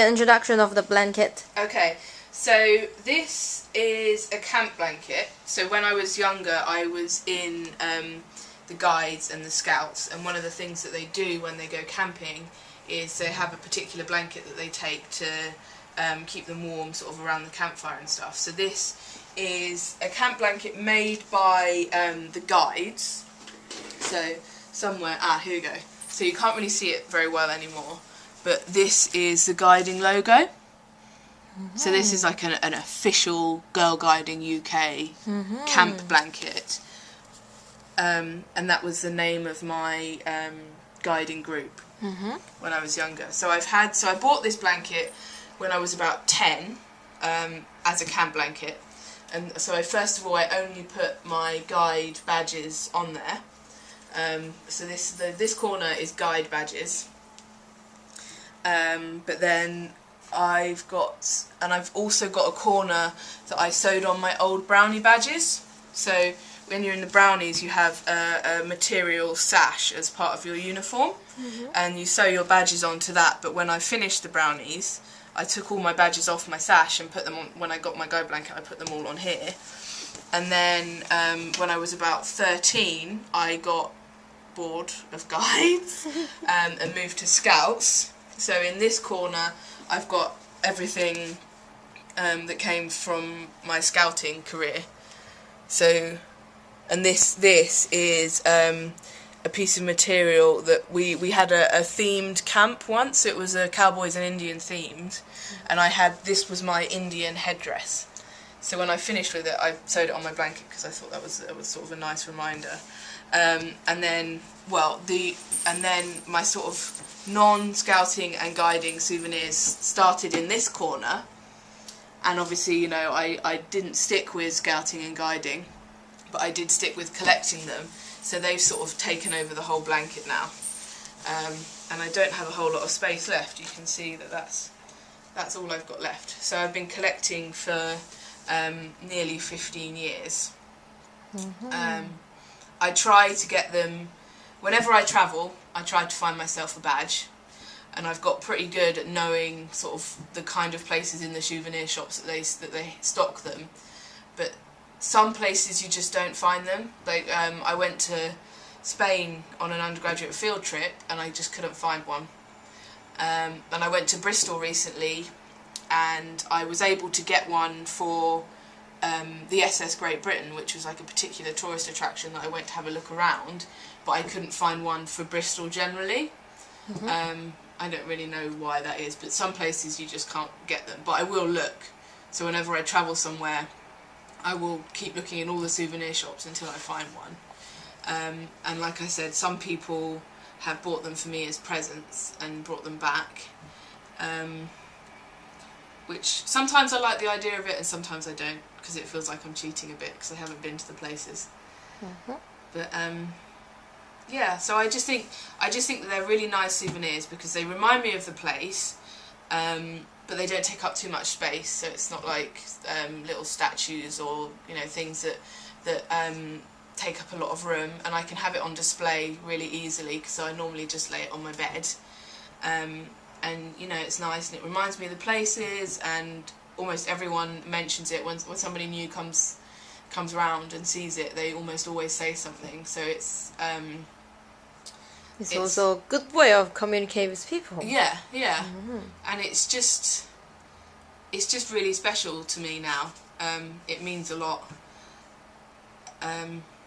An introduction of the blanket. Okay, so this is a camp blanket. So when I was younger, I was in the guides and the scouts, and one of the things that they do when they go camping is they have a particular blanket that they take to keep them warm sort of around the campfire and stuff. So this is a camp blanket made by the guides. So somewhere, here we go. So you can't really see it very well anymore, but this is the guiding logo. So this is like an official Girl Guiding UK camp blanket. And that was the name of my guiding group when I was younger. So I bought this blanket when I was about 10 as a camp blanket. And so first of all I only put my guide badges on there. So this corner is guide badges. But then I've also got a corner that I sewed on my old brownie badges. So when you're in the brownies, you have a material sash as part of your uniform, and you sew your badges onto that. But when I finished the brownies, I took all my badges off my sash and put them on. When I got my guide blanket, I put them all on here. And then when I was about 13, I got bored of guides and moved to scouts. So in this corner, I've got everything that came from my scouting career. So, and this is a piece of material that we had a themed camp once. It was a cowboys and Indian themed, and this was my Indian headdress. So when I finished with it, I sewed it on my blanket because I thought that was sort of a nice reminder. And then my sort of non-scouting and guiding souvenirs started in this corner, and obviously, you know, I didn't stick with scouting and guiding, but I did stick with collecting them, so they've sort of taken over the whole blanket now, and I don't have a whole lot of space left. You can see that that's all I've got left. So I've been collecting for nearly 15 years. I try to get them, whenever I travel, I try to find myself a badge, and I've got pretty good at knowing sort of the kind of places in the souvenir shops that they stock them, but some places you just don't find them. Like I went to Spain on an undergraduate field trip and I just couldn't find one, and I went to Bristol recently and I was able to get one for the SS Great Britain, which was like a particular tourist attraction that I went to have a look around, but I couldn't find one for Bristol generally. I don't really know why that is, but some places you just can't get them, but I will look. So whenever I travel somewhere, I will keep looking in all the souvenir shops until I find one. And like I said, some people have bought them for me as presents and brought them back, which sometimes I like the idea of it and sometimes I don't, because it feels like I'm cheating a bit because I haven't been to the places. But yeah, so I just think that they're really nice souvenirs because they remind me of the place, but they don't take up too much space. So it's not like little statues or, you know, things that take up a lot of room, and I can have it on display really easily because I normally just lay it on my bed. And you know, it's nice and it reminds me of the places, and almost everyone mentions it when somebody new comes around and sees it. They almost always say something. So it's also a good way of communicating with people. Yeah, yeah. And it's just really special to me now. It means a lot.